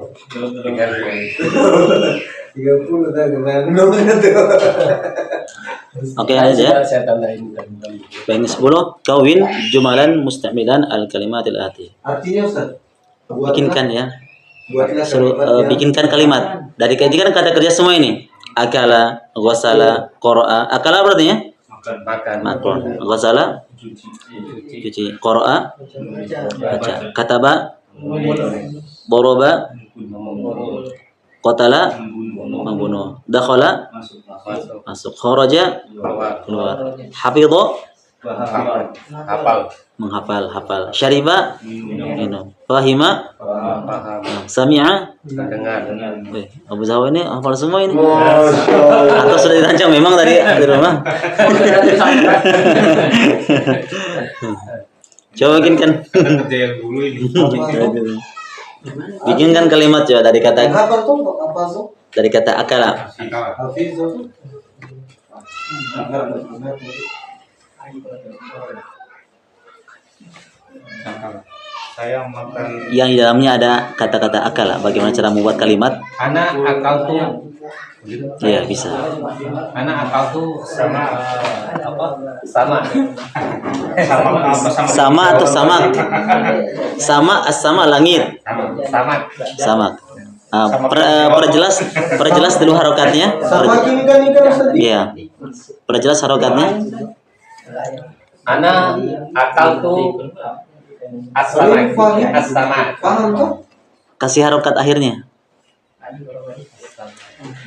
30 dah gimana tuh. Oke aja. Saya tandain. Baik 10 kawin jumalan mustamilan al kalimatil ati. Artinya Ustaz, Bikinkan ya. buatlah Suruh kalimat yang bikinkan kalimat. Dari ini kan kata kerja semua ini. Akala, ghasala, qara'a. Akala berarti ya? Makan. Makan. Ghasala, cuci. Qara'a, baca. Kataba, doroba, qatala, membunuh. Dakhala, masuk. Kharaja, keluar. Hafidha, Hafal. menghafal. Syariba, minum. Fahima, Paham. sami'a. Dengar. Abu Zawa ini hafal semua ini. Masya Allah. Atau sudah dirancang memang dari rumah. Coba bikinkan. Kerja yang dulu ini. Bikinkan kalimat coba dari kata Apa tuh? Apa tuh? akala. Hafiz tuh. Saya makan. Yang di dalamnya ada kata-kata akala. Bagaimana cara membuat kalimat? Anak akal tuh. Iya bisa. Anak akal tuh sama apa? Sama. Sama apa sama? Sama atau samak? Sama langit. Sama. Samak. Perjelas dulu harokatnya. Sama gini kan Ustaz. Iya. Perjelas harokatnya. Anak akal tuh as-sama. Paham tuh? Kasih harokat akhirnya.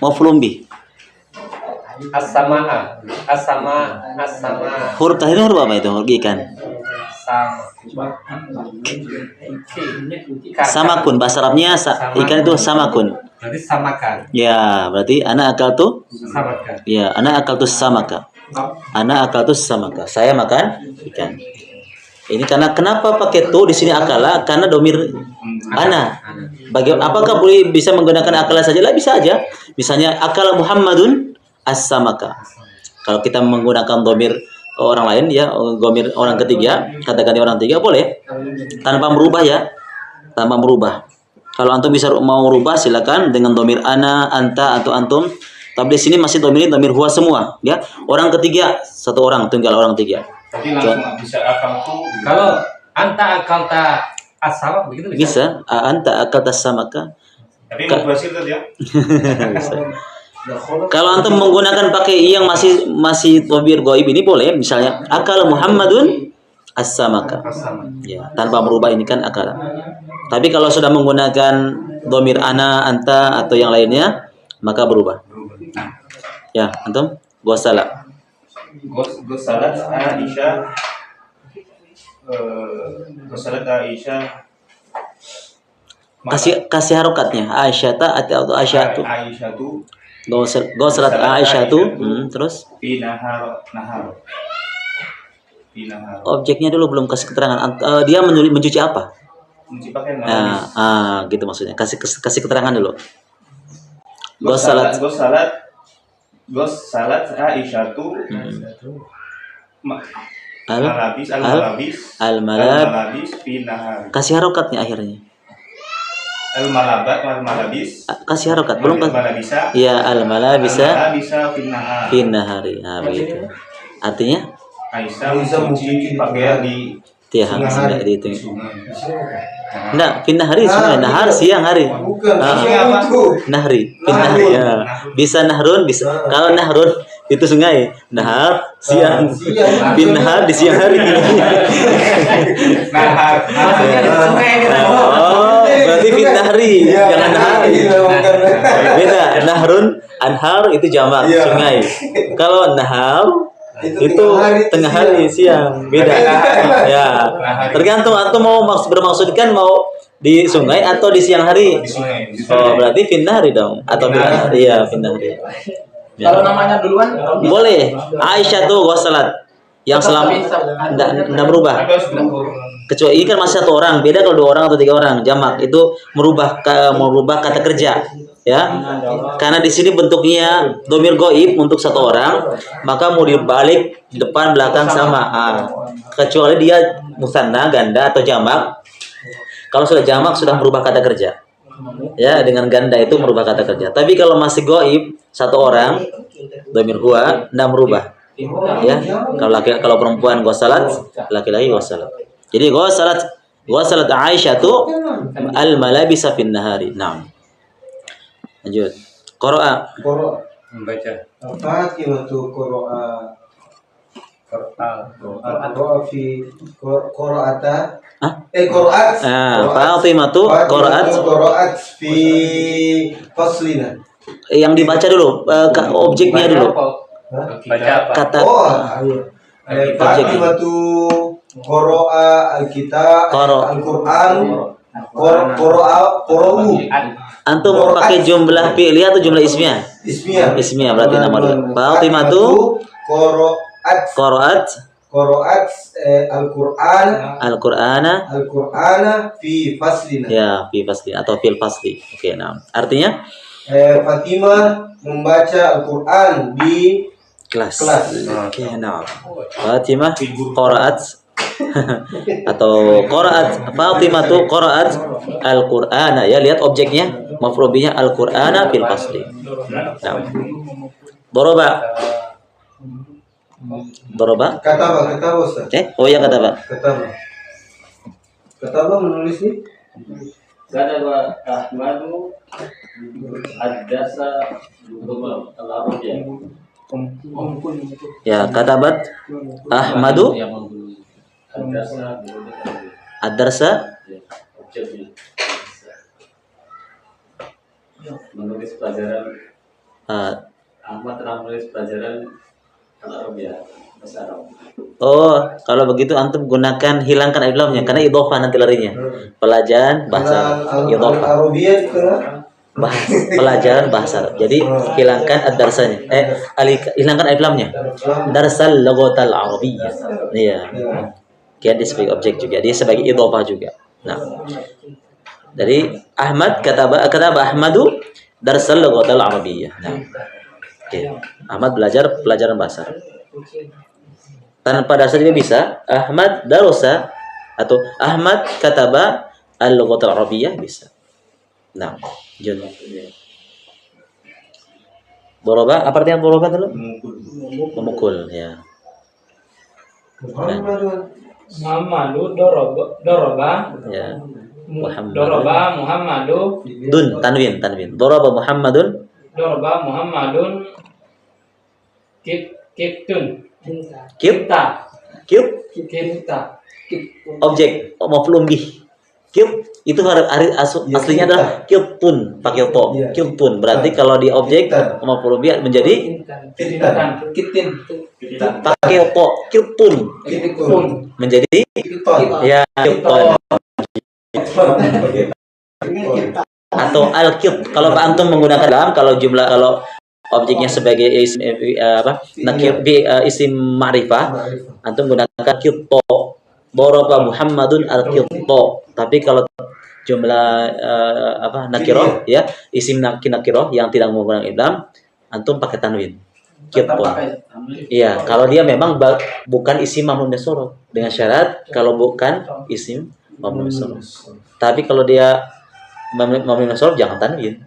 Maf'ulun bih. As-sama. Huruf terakhir huruf apa itu? Huruf ikan. Samakun bahasa Arabnya ikan itu samakun. Berarti samakan. Ya, berarti anak akal tuh. Samakan. Ya, anak akal tuh samaka. Anak akal tuh samaka. Saya makan ikan. Ini karena kenapa pakai tuh di sini akala? Karena domir ana. Bagaimana? Apakah boleh bisa menggunakan akala saja? Lah bisa aja. Misalnya akala Muhammadun as-samaka. Kalau kita menggunakan domir orang lain ya, domir orang ketiga, katakan orang ketiga boleh tanpa merubah ya, tanpa merubah. Kalau antum bisa mau merubah silakan dengan domir ana, anta atau antum. Tapi di sini masih domir huwa semua ya. Orang ketiga satu orang, tunggal orang ketiga. Tapi langsung bisa akal tuh. Kalau anta akal tak asal begitu Bisa, anta akal tasamaka. Tapi mau berhasil tadi ya. Bisa. Kalau antum menggunakan pakai yang masih domir goib ini boleh, misalnya akal Muhammadun as-samaka. Ya, tanpa merubah ini kan akal. Tapi kalau sudah menggunakan domir ana, anta atau yang lainnya, maka berubah. Ya, antum gosala. Gosalat Aisyah. Gosalat Aisyah. Kasih harokatnya Aisyah atau Aisyah tuh. Aisyah tuh. Gosalat Aisyah tuh. Terus Nahar. objeknya dulu belum kasih keterangan. Dia mencuci apa? Mencuci pakaian. Gitu maksudnya. Kasih keterangan dulu. Gosalat Aisyah tuh. Al-malabis fi nahar. Kasih harokatnya akhirnya. Al-malabis. Kasih harokat belum kan? Ya al-malabisa fi nahari. Begitu. Artinya Aisyah mencuci pakaian di tiang tidak dihitung. Enggak, pindah hari sungai, nahar siang hari. Bukan, itu. Nahri, pindah hari ya. Bisa nahrun, bisa. Kalau nahrun itu sungai, nahar siang. Pindah di siang hari. nahar. Maksudnya di sungai gitu. Oh, berarti pindah hari, jangan nahari. Beda, nahrun, anhar itu jamak sungai. Kalau nahar itu tengah hari siang beda ya tergantung atau mau bermaksudkan mau di sungai atau di siang hari. Oh berarti pindah hari dong atau pindah hari ya pindah hari ya. Kalau namanya duluan boleh Aisyah tuh ghasalat yang selama tidak berubah kecuali ini kan masih satu orang, beda kalau 2 orang atau 3 orang jamak itu merubah kata kerja ya, karena di sini bentuknya domir goib untuk 1 orang, maka mau dibalik depan belakang sama. Kecuali dia musanna ganda atau jamak. Kalau sudah jamak sudah merubah kata kerja Ya, dengan ganda itu merubah kata kerja. Tapi kalau masih goib satu orang, dhamir huwa tidak merubah. Ya, kalau perempuan ghasalat, laki-laki ghasalat. Jadi ghasalat Aisyah tu al malabisa fin nahari. Naam. Lanjut. Qara'a. Qara'a. Membaca. Fatimatu qara'a. Qara'a fi qira'ata. Qira'at. Fatimatu qira'at. Qira'at fi faslina. Yang dibaca dulu objeknya dulu. Baca apa? Kata Fatimatu qara'a al-kitab al-Qur'an. Qara'a. Antum pakai jumlah fi'liyah atau jumlah ismiyah? Ismiyah berarti nama dulu. Fatimatu qira'at Al-Qur'ana fi faslina. Ya, fi fasli atau fil fasli. Oke, nah. Artinya Fatimah membaca Al-Qur'an di kelas. Oke, nah. Fatimah qira'at atau Fatimah tu qira'at Al-Qur'ana. Ya, lihat objeknya, maf'ul bihnya Al-Qur'ana fil fasli. Nah. Doroba? Kataba Ustaz. Oh ya kataba. Kataba menulis nih. Kataba Ahmadu Ad-Dasa Al-Arabiyah. Ya, katabat Ahmadu Ad-Darsa menulis pelajaran Ahmad telah menulis pelajaran Al-Arabiyah bahasa Arab. Oh, kalau begitu antum gunakan hilangkan alif lamnya karena idhofah nanti larinya. Pelajaran bahasa idhofah. Arabiyah itu Pelajaran bahasa Arab. Jadi hilangkan ad-darsanya. Hilangkan alif lamnya. Darsal lughatal arabiyyah. Iya. Dia sebagai objek juga, dia sebagai idhofah juga. Nah. Dari Ahmad kataba Ahmadu darsal lughatal arabiyyah. Nah. Oke. Ahmad belajar pelajaran bahasa Arab. Tanpa dasar juga bisa. Ahmad darosa atau Ahmad kataba al-lughatul arabiyyah bisa. Nah, jun. Doroba, apa artinya doroba dulu? Memukul, ya. Muhammadu doroba. Ya. Doroba Muhammadu. Dun, tanwin. Doroba Muhammadun. Doroba Muhammadun. Kiptun. Kita. Objek maf'ul bih. Kip itu aslinya adalah kiptun pakai to. Kiptun berarti kalau di objek maf'ul bih menjadi Kitin. pakai to. Kiptun menjadi ya kiptun atau al-kip. Kalau Pak antum menggunakan dalam kalau objeknya sebagai isim isim ma'rifah, antum gunakan kipto. Daraba Muhammadun al-kipto. Tapi kalau jumlah nakirah ya, isim nakirah yang tidak menggunakan idgham, antum pakai tanwin. Kipto. Iya, kalau dia memang bukan isim mamnun min dengan syarat kalau bukan isim mamnun min. Tapi kalau dia mamnun min jangan tanwin.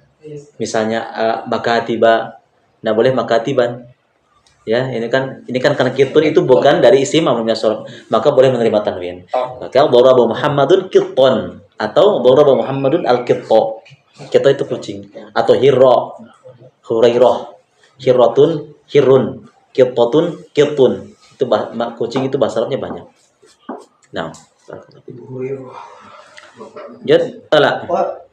Misalnya makatiba, nggak boleh makatiban. Ya, ini kan karena kitun itu bukan dari isim mamnun min maka boleh menerima tanwin. Maka daraba Muhammadun kitton atau daraba Muhammadun al-kitto. Kitto itu kucing atau hurairah, hirratun, hirun, kittotun, kittun. Itu kucing itu bahasa Arabnya banyak. Nah, jadilah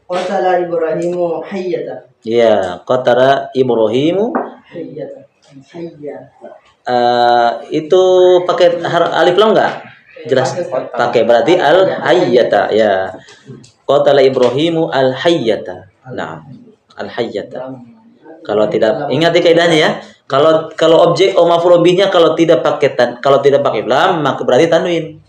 Qatala Ibrahimu hayyata. ya, qatara Ibrahimu Hayyata. itu pakai alif lam enggak? Jelas pakai berarti al hayyata ya. Qatala Ibrahimu al hayyata. Nah, al hayyata. Kalau tidak ingat kaidahnya ya. Kalau objek maf'ul bihnya kalau tidak pakai lam maka berarti tanwin.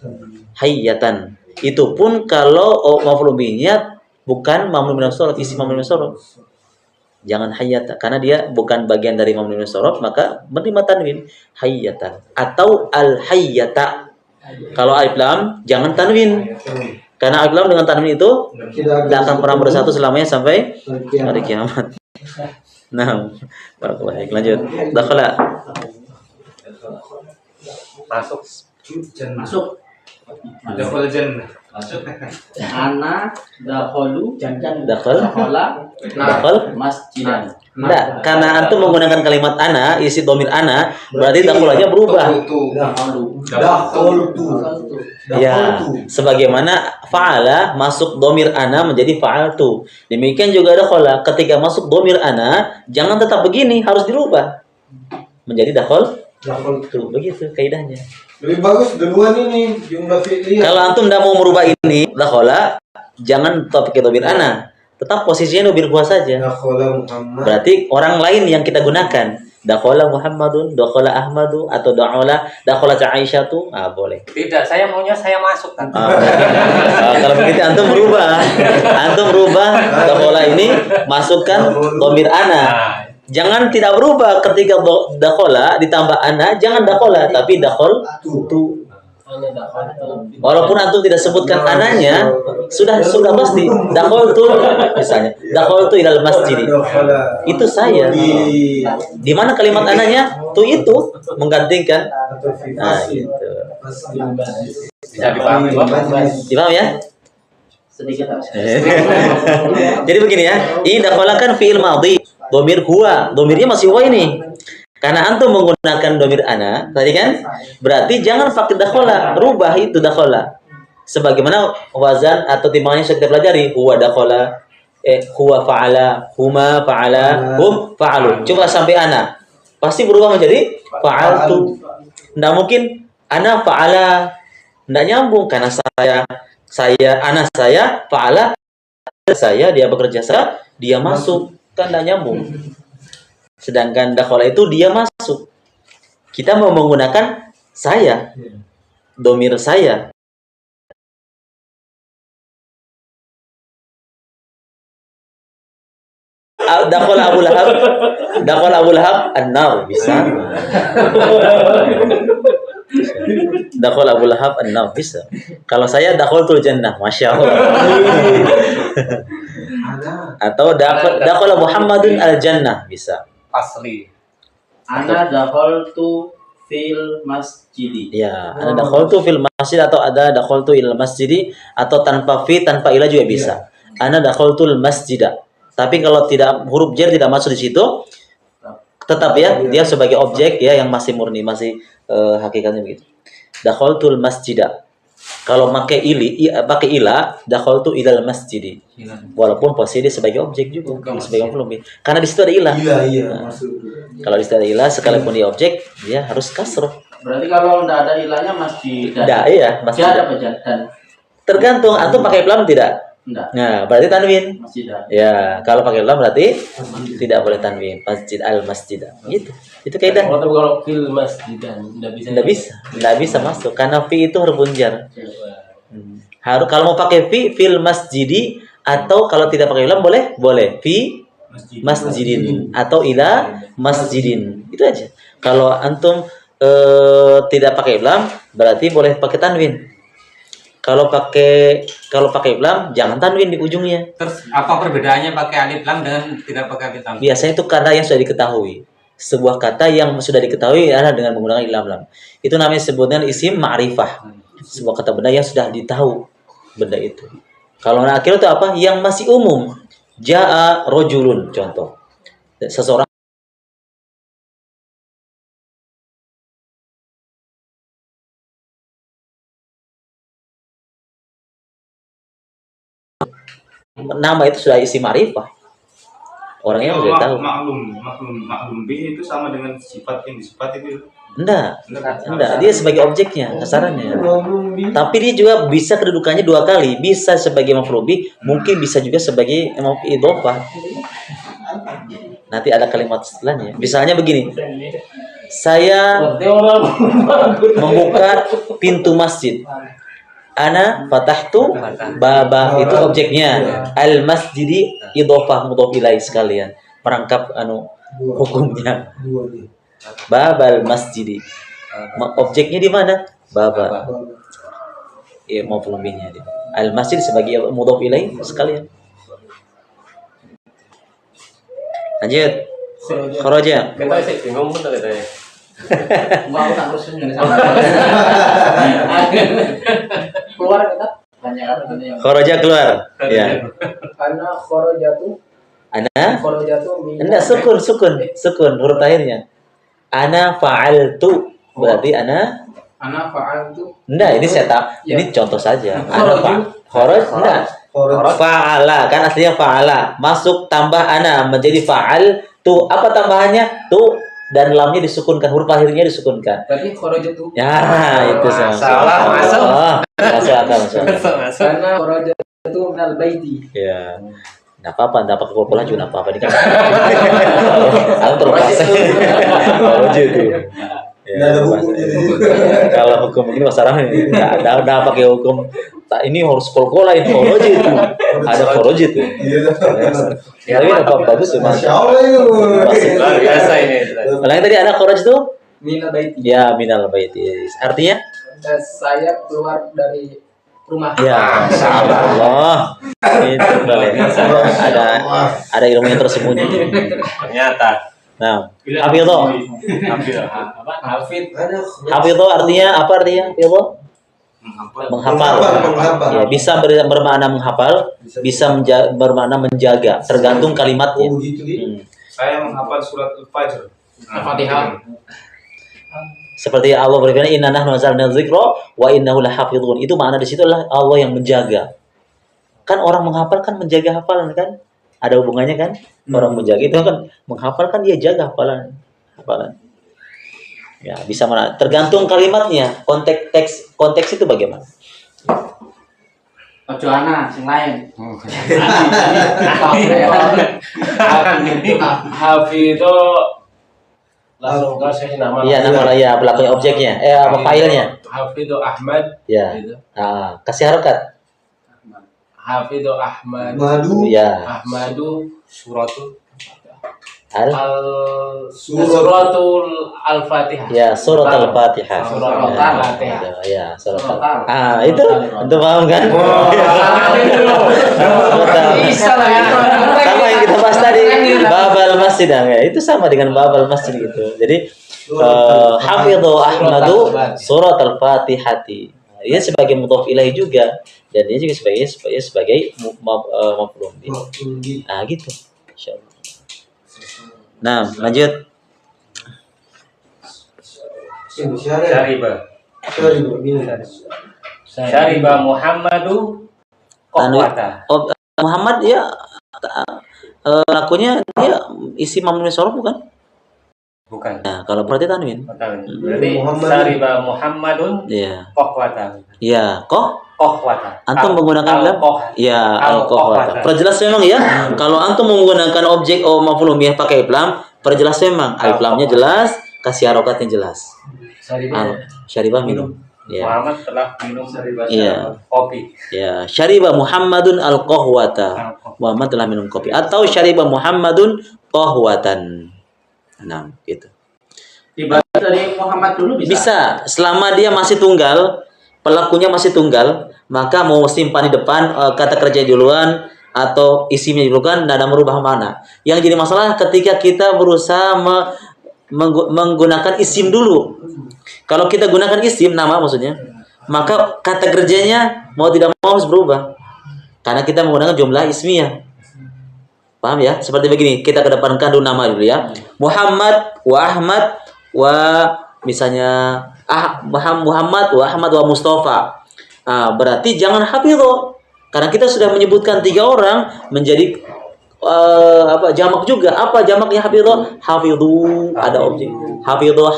Hayyatan. Itu pun kalau maf'ul bihnya bukan mamnun min as-sarf, isim mamnun min as-sarf. Jangan hayyata karena dia bukan bagian dari mamnun min as-sarf, maka menerima tanwin hayyatan atau al hayyata. Kalau alif lam jangan tanwin. Karena alif lam dengan tanwin itu tidak akan pernah bersatu selamanya sampai hari kiamat. Nah, baik, lanjut. Dakhala. Masuk. Masuk. Dakhul jannah. Ana dakhulu Dakhal. Dakhal. masjidan. Enggak, karena antum menggunakan kalimat ana, isi domir ana, berarti dakhul aja berubah. Ya, sebagaimana fa'ala masuk domir ana menjadi fa'altu. Demikian juga dakhala, ketika masuk domir ana, jangan tetap begini, harus dirubah menjadi dakhul. Tuh, begitu kaidahnya. Lebih bagus duluan ini jumlah fi'liyah. Kalau antum tidak mau merubah ini, dakhala, jangan tetap pakai domir ana. Tetap posisinya domir huwa saja. Dakhala Muhammad. Berarti orang lain yang kita gunakan. Dakhala Muhammadun, dakhala Ahmadu, atau dakhala Aisyatu, boleh. Tidak, saya maunya saya masuk kan. Kalau begitu antum berubah. Antum berubah dakhala ini masukkan domir ana. Jangan tidak berubah ketika dakhala ditambah ana, jangan dakhala tapi dakhol tu. Walaupun antum tidak sebutkan ananya, sudah pasti dakhol tu misalnya. Dakhol tu ilal masjid. Itu saya. Di mana kalimat ananya? Tu itu menggantikan. Nah, gitu. Bisa dipahami, Bapak. Dipaham ya? Sedikit. Jadi begini ya, ini dakhala kan fi'il madhi, domir huwa, domirnya masih huwa ini. Karena antum menggunakan domir ana, tadi kan, berarti jangan pakai dakhala, rubah itu dakhala. Sebagaimana wazan atau timbangannya sudah kita pelajari, huwa dakhala, huwa fa'ala, huma fa'ala, hum fa'alu. Coba sampai ana, pasti berubah menjadi fa'altu. Nggak mungkin ana fa'ala, nggak nyambung karena ana saya, fa'ala saya, dia bekerja saya, dia masuk, kan nggak nyambung. Sedangkan dakhala itu dia masuk. Kita mau menggunakan saya, domir saya. Dakhala Abu Lahab an-nar bisa. Dakhala Abu Lahab an-nar bisa. Kalau saya dakhaltul jannah, masya Allah. Atau dakhala Muhammadun al-jannah bisa. Asli. Ana dakhaltu fil masjidi. Ya, ana dakhaltu fil masjid atau ada dakhaltu ilal masjidi atau tanpa fi tanpa ila juga bisa. Ana dakhaltul masjida. Tapi kalau tidak huruf jar tidak masuk di situ, tetap ya dia sebagai objek ya yang masih murni, masih hakikatnya begitu. Dakhaltul masjida. Kalau pakai ila, dakhaltu ilal masjidi. Walaupun posisi sebagai objek juga, sebagai maf'ul. Karena di situ ada ilah. Iya. Kalau di situ ada ilah, sekalipun dia objek, dia harus kasroh. Berarti kalau tidak ada ilahnya masjidan. Tidak, iya, masjidan. Ada apa dan? Tergantung, antum pakai lam tidak? Enggak. Nah, berarti tanwin. Masjidan. Ya, kalau pakai lam berarti tidak boleh tanwin. Masjid al-masjidah. Gitu. Itu kaidah. Kalau fil masjidan Enggak bisa masuk karena fi itu huruf jar. Harus kalau mau pakai fil masjidi atau kalau tidak pakai lam boleh fi masjidin atau ila masjidin. Itu aja. Kalau antum tidak pakai lam berarti boleh pakai tanwin. Kalau pakai lam jangan tanwin di ujungnya. Terus apa perbedaannya pakai alif lam dengan tidak pakai alif lam? Biasanya itu kata yang sudah diketahui. Sebuah kata yang sudah diketahui adalah dengan menggunakan lam. Itu namanya sebutnya isim ma'rifah. Sebuah kata benda yang sudah ditahu benda itu. Kalau akhir itu apa? Yang masih umum. Ja'a rojulun contoh. Seseorang nama itu sudah isim ma'rifah. Orangnya sudah tahu. Maklum B itu sama dengan sifat yang disifat itu. Enggak. Dia sebagai objeknya, kasarannya. Tapi dia juga bisa kedudukannya dua kali. Bisa sebagai maf'ul bih, mungkin bisa juga sebagai idhofah. Nanti ada kalimat setelahnya. Misalnya begini. Saya membuka pintu masjid. Ana fatahtu baba, itu objeknya. Al masjidi idhofah mudhof ilaih sekalian. Perangkap hukumnya. Babal masjidi. Objeknya di mana? Baba. Ya, mau pelumbinya dia. Al-masjid sebagai mudhof ilaih sekalian. Lanjut. Kharaja. Kita sih bingung pun katanya. Mau tak terusin dari sana. Keluar kita. Banyak kan yang Kharaja keluar. Ya. Ana kharajatu Ana min. enggak sukun huruf akhirnya. Ana fa'altu. Berarti ana fa'altu. enggak, ini saya tak ini contoh saja. Ana kharaj enggak. Fa'ala kan aslinya fa'ala. Masuk tambah ana menjadi fa'al tu. Apa tambahannya? Tu dan lamnya disukunkan, huruf akhirnya disukunkan. Berarti kharajatu. Ya, itu sama. Salah, masuk. Oh, masuk akal, masuk akal. Ana kharajatu minal baiti. Ya. Enggak apa-apa, enggak pakai pola juga enggak apa-apa ini kan. Aku terlepas. Kalau itu. Ya, Nggak ada hukumnya. kalau hukum ini masalahnya enggak ada pakai hukum. Tak ini harus kol-kola ini koroji itu. Ada koroji itu. Iya. Tapi apa bagus ya, Mas. Masya Allah itu. Luar biasa ini. Yang tadi ada koroji itu? Minal baiti. Ya, minal baiti. Artinya? Saya keluar dari rumah. Ya, Allah. Itu kali. Ada ilmu yang tersembunyi. Ternyata. Nah, hafidho. Hafid. Hafidho artinya apa artinya? Hafidho? Menghafal. Ya, bisa bermakna menghafal, bisa bermakna menjaga, tergantung kalimatnya. Oh gitu Hmm. Saya menghafal surat Al-Fajr. Al-Fatihah. Seperti Allah berfirman, "Inna nahnu nazzalna dzikra wa innahu lahafidhun." Itu makna di situ adalah Allah yang menjaga. Kan orang menghafal kan menjaga hafalan kan? Ada hubungannya kan? Orang menjaga itu kan menghafal kan dia jaga hafalan. Ya, bisa mana? Tergantung kalimatnya, konteks itu bagaimana? Ojo ana sing lain. Hafidho langsung kasih nama. Iya, nama ya pelakunya objeknya. Apa filenya? Hafidho Ahmad. Ya. Gitu. Kasih harokat. Hafidho Ahmad. Madu. Ya. Ahmadu suratul Suratul Al-Fatihah. Ya, surat Al-Fatihah. Surat Al-Fatihah. Ya, surat Al-Fatihah. Itu untuk paham kan? Bisa lah ya. Sama yang kita bahas tadi, babal masjid ya. Itu sama dengan babal masjid gitu. Jadi hafidhu Ahmadu surat Al-Fatihati. Dia sebagai mudhof ilaih juga dan dia juga sebagai maf'ul bih. Nah, gitu. Insyaallah. Nah, lanjut. Syariba. Syariba Muhammadu Qohwata. Oh, Muhammad ya lakunya dia isi mamnun sorof bukan? Bukan. Nah, kalau berarti tanwin. Berarti Syariba Muhammadun Iya. Qohwata. Iya, Qohwata. antum menggunakan lam? Ya, al-qohwata. Perjelas memang ya. Kalau antum menggunakan objek maf'ul bih pakai lam, perjelas memang. Alif lamnya jelas, kasih harokatnya jelas. Syaribah minum. Ya. Muhammad telah minum Iya. kopi. Ya, syariba Muhammadun al-qahwata. Muhammad telah minum kopi atau syariba Muhammadun qahwatan. Nah, gitu. Dibaca dari Muhammad dulu bisa. Bisa, selama dia masih tunggal, pelakunya masih tunggal, maka mau simpan di depan kata kerja duluan atau isimnya duluan, tidak ada merubah mana. Yang jadi masalah ketika kita berusaha menggunakan isim dulu. Kalau kita gunakan isim nama maksudnya, maka kata kerjanya mau tidak mau harus berubah. Karena kita menggunakan jumlah ismiyah. Paham ya? Seperti begini, kita kedepankan dulu nama dulu ya. Muhammad wa Ahmad wa misalnya Muhammad wa Mustafa. Berarti jangan hafidho. Karena kita sudah menyebutkan 3 orang menjadi jamak juga. Apa jamaknya hafidho? Hafidhu, ada objek. Hafidhu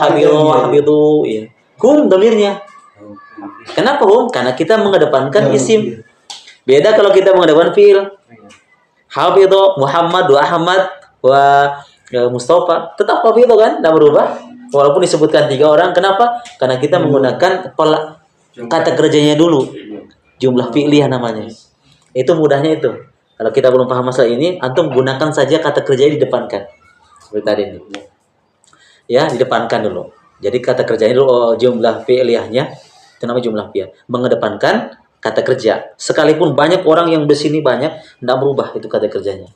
ya. Hum dhamirnya. Kenapa hum? Karena kita mengedepankan isim. Beda kalau kita mengedepankan fiil. Hafidhu Muhammad wa Ahmad wa Mustafa. Tetap hafidhu kan? Tidak berubah. Walaupun disebutkan 3 orang. Kenapa? Karena kita menggunakan kata kerjanya dulu. Jumlah fi'liyah namanya. Itu mudahnya itu. Kalau kita belum paham masalah ini, antum gunakan saja kata kerjanya didepankan. Seperti tadi ini. Ya, didepankan dulu. Jadi kata kerjanya dulu jumlah fi'liyahnya. Itu namanya jumlah fi'liyah. Mengedepankan kata kerja. Sekalipun banyak orang yang bersini banyak, tidak berubah itu kata kerjanya.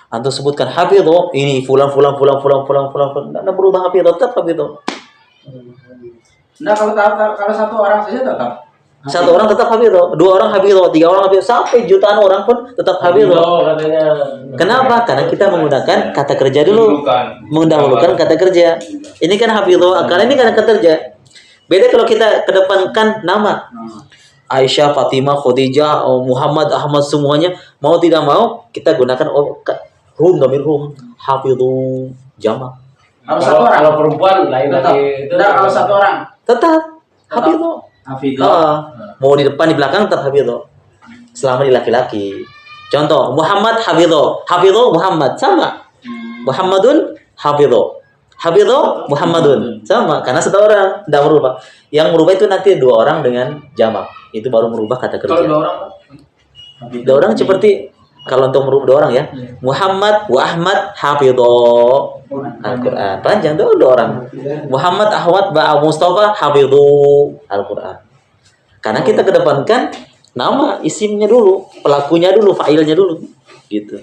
Antum sebutkan hafidho, ini fulan, tidak berubah hafidho, tetap hafidho. Nah, kalau satu orang saja tetap. Satu orang tetap hafidho, dua orang hafidho, tiga orang hafidho, sampai jutaan orang pun tetap hafidho. katanya. Kenapa? Karena kita menggunakan kata kerja dulu, mendahulukan kata kerja. Ini kan hafidho, karena ini kan kata kerja. Beda kalau kita kedepankan nama. Aisyah, Fatimah, Khadijah, Muhammad, Ahmad, semuanya mau tidak mau kita gunakan domir rum, hafidhu, jamak. Kalau satu orang. Kalau perempuan lain Tetap. lagi. Nah, kalau satu orang. Tetap hafidhu. Hafidho. Mau di depan di belakang tetap hafidhu. Selama di laki-laki. Contoh, Muhammad hafidhu, hafidhu Muhammad sama. Muhammadun hafidhu. Hafidhu Muhammadun sama karena satu orang tidak merubah. Yang merubah itu nanti dua orang dengan jamak. Itu baru merubah kata kerja. Kalau dua orang. Dua orang seperti kalau untuk merubah dua orang ya. Muhammad wa Ahmad hafidhu Al-Qur'an. Panjang tuh dua orang. Muhammad Ahmad wa Mustafa hafidhu Al-Qur'an. Karena kita kedepankan nama isimnya dulu, pelakunya dulu, fa'ilnya dulu. Gitu.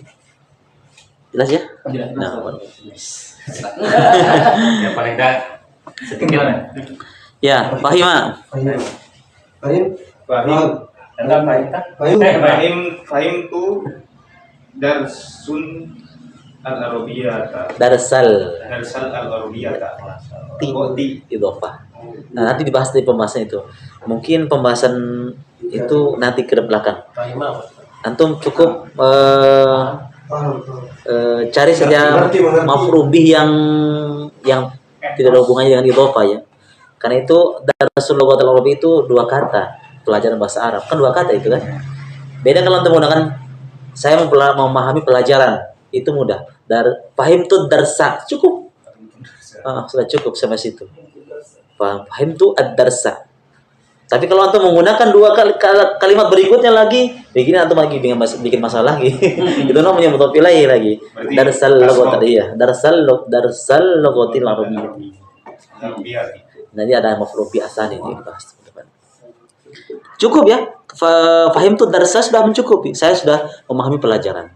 Jelas ya? Nah, Ya paling enggak sedikit. ya, Fahima. Enggak paling enggak. Fahim tu darsun al-arabiyata. Darsal Darsal al-arabiyata. idhofah. Nah, nanti dibahas di pembahasan itu. Mungkin pembahasan itu nanti ke belakang. Antum cukup cari saja maf'ul bih yang tidak ada hubungannya dengan idhofah ya. Karena itu darsul lughatil arabiyyah itu dua kata, pelajaran bahasa Arab. Kan dua kata itu kan. Beda kalau antum menggunakan saya memahami pelajaran, itu mudah. Fahim tu darsa cukup. Sudah cukup sampai situ. Fahim tu ad-darsa. Tapi kalau antum menggunakan dua kalimat berikutnya lagi, begini antum lagi bikin masalah lagi. Itu namanya mudhaf ilaih lagi. Darsal lughatil lughatil arabiyyah. Nanti ada maf'ul bi asani ini dibahas ke depan. Cukup ya. Fahim tu darsa sudah mencukupi. Saya sudah memahami pelajaran.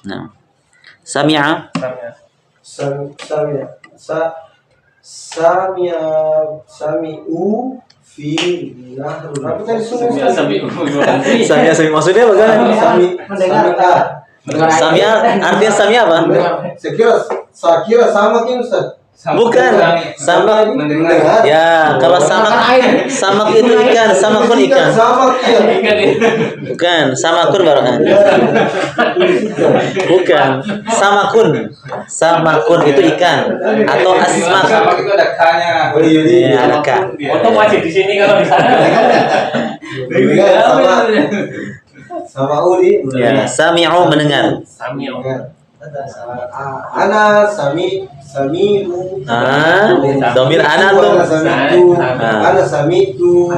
Nah. Sami'a Sami'u fi nahrul. Tapi tadi Samia maksudnya bagaimana? mendengar. Samia artinya samia apa? Saya kira sama kan Ustaz. Bukan. Samak. Mendengar. Ya, kalau samak itu ikan, samakun ikan. Bukan, samakun baru kan. Bukan, samakun itu ikan atau asmak. Itu ada K-nya. Oh iya. Ya, ada K. Untung masih di sini kalau di sana. Sama Uli. Ya, sami'u mendengar. Samio. Ana sami'u. Domir ana tuh. Ana sami'tu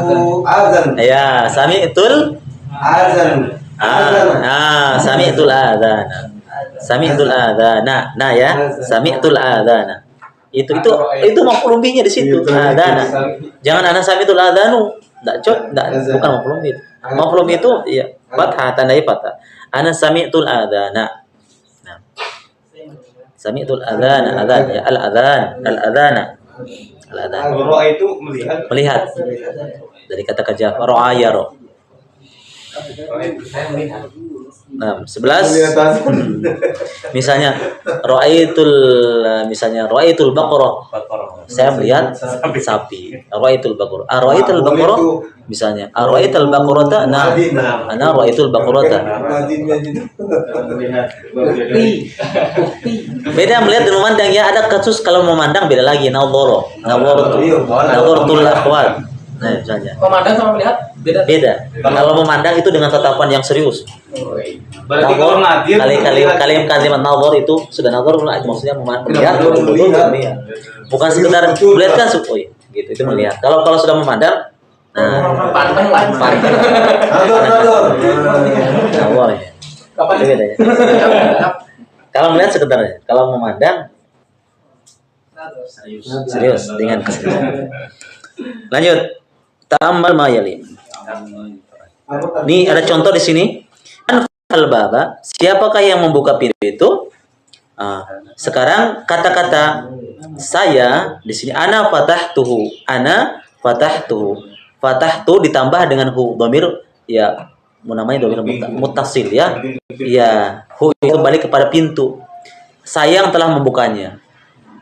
azan. Ya, sami'tul Azan. sami'tul adzana. Sami'tul adzana. Nah ya, sami'tul adzana. Itu maf'ul bihnya di situ. Adzana. Jangan ana sami'tul adzanu. Bukan maf'ul bih. Maf'ul bih itu ya fathah, tandai fathah. Ana sami'tul adzana. Nah. Sami'tul adzana, adzan ya al-adzana. Al-adzan. Ro'a itu melihat. Dari kata kerja ro'a yaro. Nah, 11 misalnya ra'aitul baqarah. Saya melihat sapi. Ra'aitul baqarah. Ra'aitul baqarah misalnya. Ra'aitul baqarata. Nah, ana ra'aitul baqarata. Beda melihat dan memandang ya, ada kasus kalau memandang beda lagi. Nadharatul akhwat. Nah, misalnya. Memandang sama melihat beda. Kalau memandang itu dengan tatapan yang serius. Berarti kalau nadir kalimat nazar itu sudah nazar maksudnya melihat. Bukan sekedar melihat kan gitu. Itu melihat. Kalau sudah memandang Panteng lah. Nador. nazar ya. Kapan Itu bedanya. Kalau melihat sekedarnya, kalau memandang serius dengan keseriusan. Lanjut. Ta'ammal ma yali. Nih ada contoh di sini. Al-baba, siapakah yang membuka pintu itu? Sekarang kata-kata saya di sini ana fatahtuhu. Ana fatahtuhu. Fatahtu ditambah dengan hu, dhamir ya, namanya dhamir muttasil ya. Ya, hu itu kembali kepada pintu. Saya yang telah membukanya.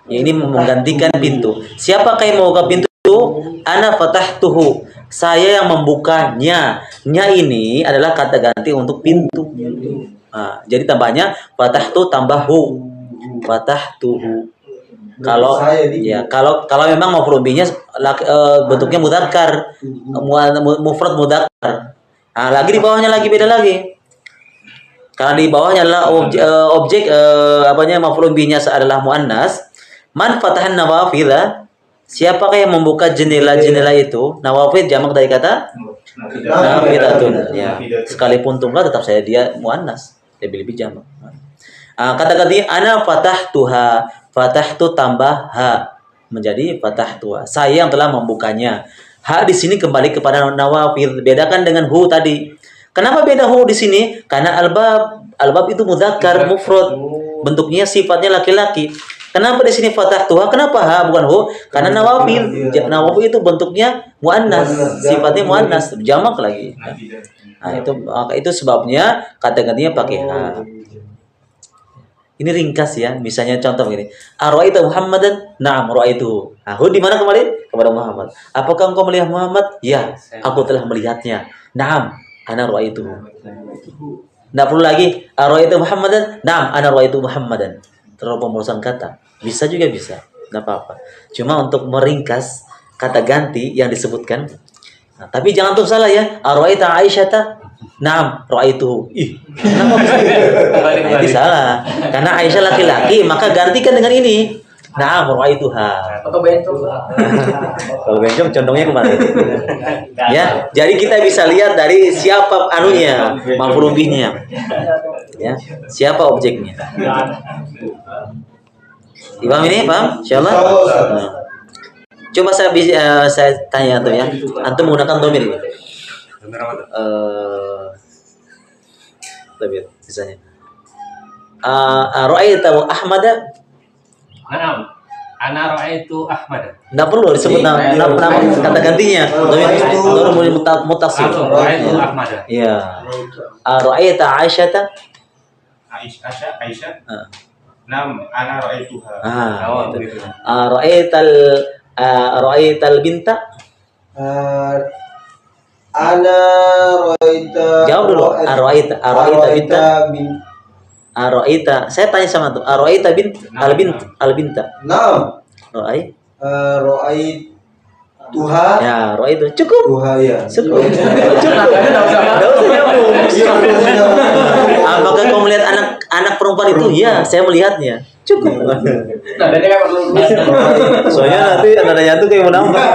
Ya, ini menggantikan pintu. Siapakah yang membuka pintu itu? Ana fatahtuhu. Saya yang membukanya. Nya ini adalah kata ganti untuk pintu. Jadi tambahnya fatahtu tambah hu. Fatahtuhu. Kalau memang maf'ul bihnya bentuknya mudzakkar, mufrad mudzakkar. Lagi di bawahnya lagi beda lagi. Karena di bawahnya adalah objek maf'ul bihnya adalah muannas. Man fatahan nawafidha. Siapakah yang membuka jendela-jendela itu? Nawafid jamak dari kata nafidatun. Ya. Sekalipun tunggal tetap saya dia muannas. Lebih-lebih jamak. Kata ganti ana fatahtuha. Fatahtu tambah ha menjadi fatahtuha. Saya yang telah membukanya. Ha di sini kembali kepada nawafid. Bedakan dengan hu tadi. Kenapa beda hu di sini? Karena albab itu mudzakkar mufrad. Bentuknya sifatnya laki-laki. Kenapa di sini fatahtuha? Kenapa ha bukan hu? Karena nawafid. Nawafid itu bentuknya muannas, sifatnya muannas, jamak lagi. Itu sebabnya kata gantinya pakai ha. Ini ringkas ya. Misalnya contoh begini. Ara'aita Muhammadan? Na'am, ra'aitu. Hu di mana kembali? Kepada Muhammad. Apakah engkau melihat Muhammad? Ya, aku telah melihatnya. Na'am, ana ra'aitu. Enggak perlu lagi ara'aita Muhammadan? Na'am, ana ra'aitu Muhammadan. Terlalu pemulusan kata. Bisa juga bisa. Nggak apa-apa. Cuma untuk meringkas kata ganti yang disebutkan. Tapi jangan tuh salah ya. Arwa'ita Aisyata? Naam, ra'aituhu. Kenapa bisa? Itu salah. Karena Aisyah laki-laki, maka gantikan dengan ini. Naam, ra'aituha. Atau bencong. Kalau bencong condongnya kemana? Ya, jadi kita bisa lihat dari siapa anunya, maf'ul bihnya. Ya, siapa objeknya. Paham ini? Paham? Insyaallah. Coba saya tanya antum ya. Antum menggunakan dhamir ini. Dhamir misalnya. Ra'aita Ahmada? Naam. Ana ra'aitu Ahmad. Enggak perlu disebut nama kata gantinya. Dhamir muttasil. Ra'aitu Ahmad. Iya. Ra'aita Aisyata? Aisyah. Nam, ana ra'aituha. Ra'aital binta? Ana ra'aita. Jawab dulu. Ra'aita binta? Ra'aita. Saya tanya sama tuh. Ra'aita al-binta. Naam. Ra'aituha. Ya, ra'aitu. Cukup. Tuha ya. Cukup. Enggak usah nyambung. Apakah kau melihat anak perempuan itu? Ya, saya melihatnya. Cukup. Soalnya nanti ada nyatu kayak mau nambah.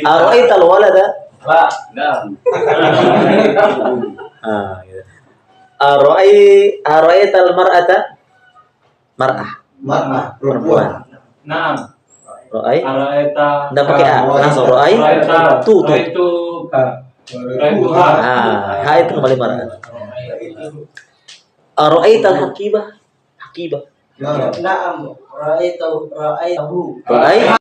Ara'aital walada? Pak, enggak. Gitu. Ara'aital mar'ata? Mar'ah. Perempuan. Naam. Ra'ai? Araita. Enggak pakai a, langsung ra'ai. Tu. Ra'aitu. Ra'aitu ha. Ha itu kembali mar'ah. Ara'aital hakibah? Hakibah. Naam, ra'aitahu. Ra'ai?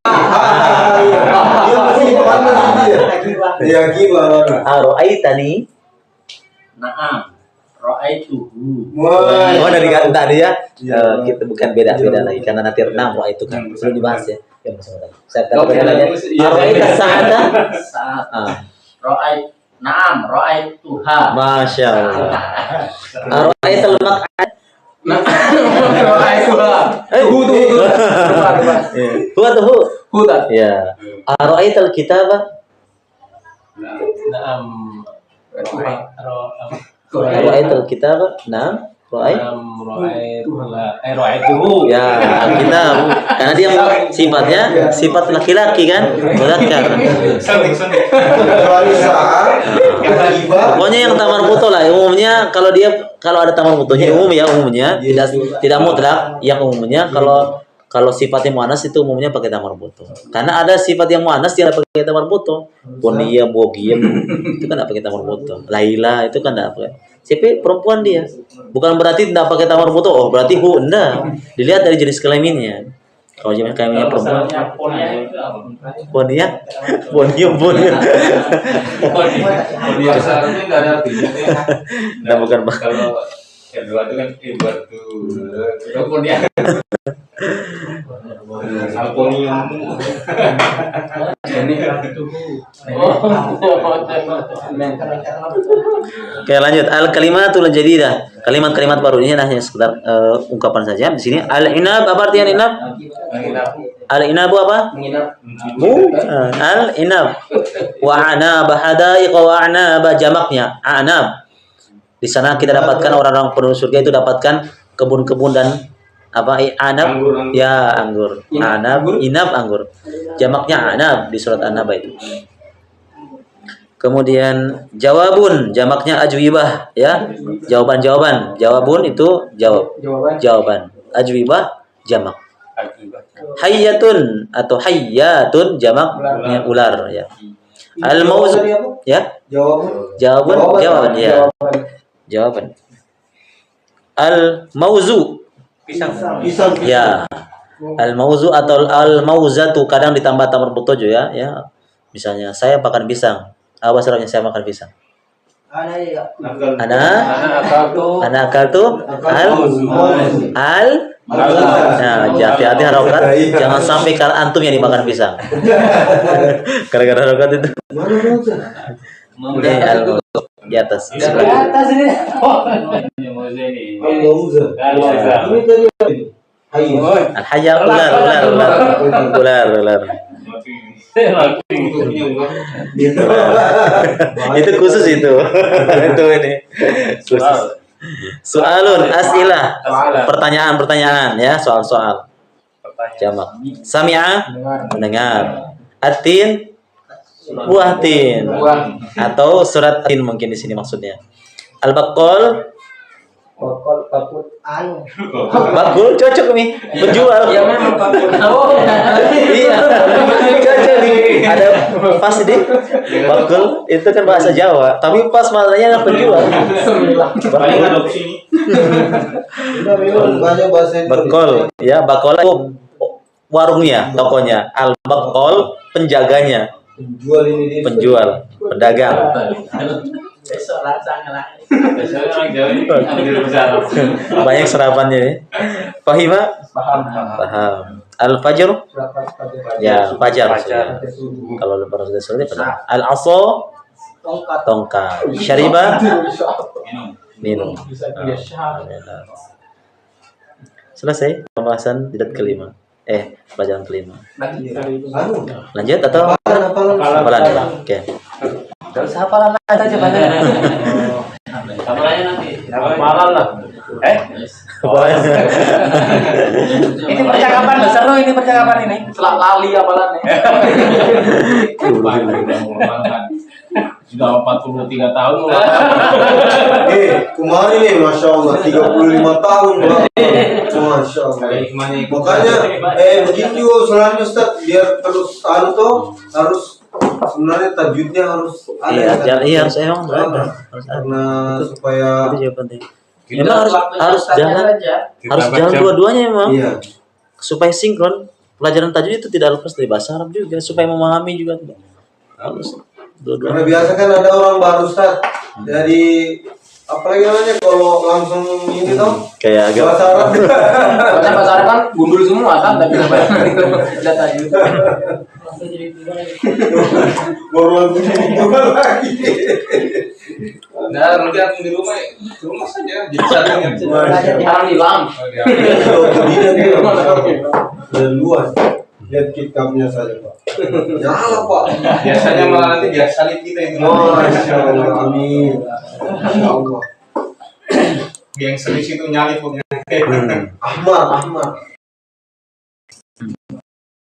Ya gimana? Ara'aitani? Naam. Ra'aituhu. Oh dari kata tadi ya. Kita bukan beda lagi karena nanti renam itu kan belum dibahas ya. Yang bersama tadi. Saya katakan aja. Ara'aita sa'ata? Ra'ait. Naam, ra'aituha. Masya Allah. Ara'aital maq'ad? Hu. Ya. Ara'aital kitabah? Naam. Ra'aital kitabah? Naam. Ra'aituhu. Ya, Alkitab. Karena dia sifatnya sifat laki-laki kan? Mudzakkar. Pokoknya yang tamar puto lah. Umumnya kalau ada tamar putonya umumnya tidak mutlak. Yang umumnya kalau Kalau sifatnya muannas itu umumnya pakai ta marbutoh. Karena ada sifat yang muannas dia pakai ta marbutoh. Boniyam, bogiyam itu kan enggak pakai ta marbutoh. Laila itu kan enggak pakai. Siapa perempuan dia. Bukan berarti enggak pakai ta marbutoh. Oh, berarti enggak. Dilihat dari jenis kelaminnya. Kalau jenis kelaminnya perempuan. Bonia, bonium. Dia seharusnya nggak ada artinya. Nah, bukan Bang. Kalau kedua itu kan ibarat tuh. Kemudian alponium. Oke, lanjut. Al kalimatul jadidah. Kalimat-kalimat baru ini hanya sekedar ungkapan saja. Di sini al-inab apa artinya inab? Al-inabu apa? Al-inab. Wa anab hadaiq wa anab jamaknya anab. Di sana kita dapatkan orang-orang penduduk surga itu dapatkan kebun-kebun dan apa anab Anggur. ya anggur. Anab, inab anggur. Jamaknya anab di surat An-Naba itu. Kemudian jawabun jamaknya ajwibah ya. Jawaban-jawaban. Jawabun itu jawab. Jawaban. Ajwibah jamak. Hayyatun atau hayyatun jamaknya ular ya. Al-mauzu ya. Jawaban ya. Jawaban. Al-mauzu Pisang. ya. Al-mauzu atau al-mauzatu kadang ditambah ta marbutoh ya. Misalnya saya makan pisang. Apa sebabnya saya makan pisang? Ana akaltu al nah, hati-hati harokat jangan sampai kalau antum yang dimakan pisang. Gara-gara harokat itu. Ini al di atas. Al hayya ular. Itu khusus itu. Itu ini. Khusus. Soalun as'ilah. Pertanyaan ya, soal-soal. Jamak. Sami'a mendengar. Atin buah tin atau surat tin mungkin di sini maksudnya. Al-baqal bakul cocok nih penjual. Ya memang bakul. Iya. Cocok nih. Ada pas di bakul itu kan bahasa Jawa, tapi pas maknanya penjual. Paling adopsi. Banyak bahasa Bakol, ya bakol itu warungnya, tokonya. Al-baqal penjaganya, penjual, pedagang. Banyak serapannya ya. Fahima? Paham. Al-fajr? Ya, fajar. Kalau lepas sudah selesai pada. Al-aso? Tongkat. Syariba? Minum. Selesai pembahasan jilid kelima. Pelajaran kelima. Lanjut atau hafalan ya? Oke. Enggak usah hafalan aja Hafalannya nanti. Hafalan lah. Ini percakapan seru ini percakapan ini. Selak lali hafalannya. Sudah 43 tahun. Kemarin nih, Masya Allah, 35 tahun. Masya Allah. Makanya, begini juga usulanya Ustaz, biar terus harus sebenarnya tajwidnya harus ada. Iya, harus emang ada. Karena supaya Itu juga penting. Memang harus jalan dua-duanya memang. iya. Supaya sinkron. Pelajaran tajwid itu tidak lepas dari bahasa Arab juga, supaya memahami juga tidak. Harus dua-duanya. Karena biasa kan ada orang baru Ustaz. Jadi apalagi namanya kalau langsung ini toh Kayak agak bahasa Arab. Soalnya bahasa Arab kan gundul semua kan tapi udah tajwid. Baru langsung dijual lagi. Nah, nanti aku di rumah saja. Jadi satunya. Jangan hilang. Dan luas. Lihat kitabnya saja Pak. Nyala Pak. Biasanya malah nanti dia salib kita itu. Masya Allah. Amin. Masya Allah. Yang serius itu nyalip pokoknya. Ahmad.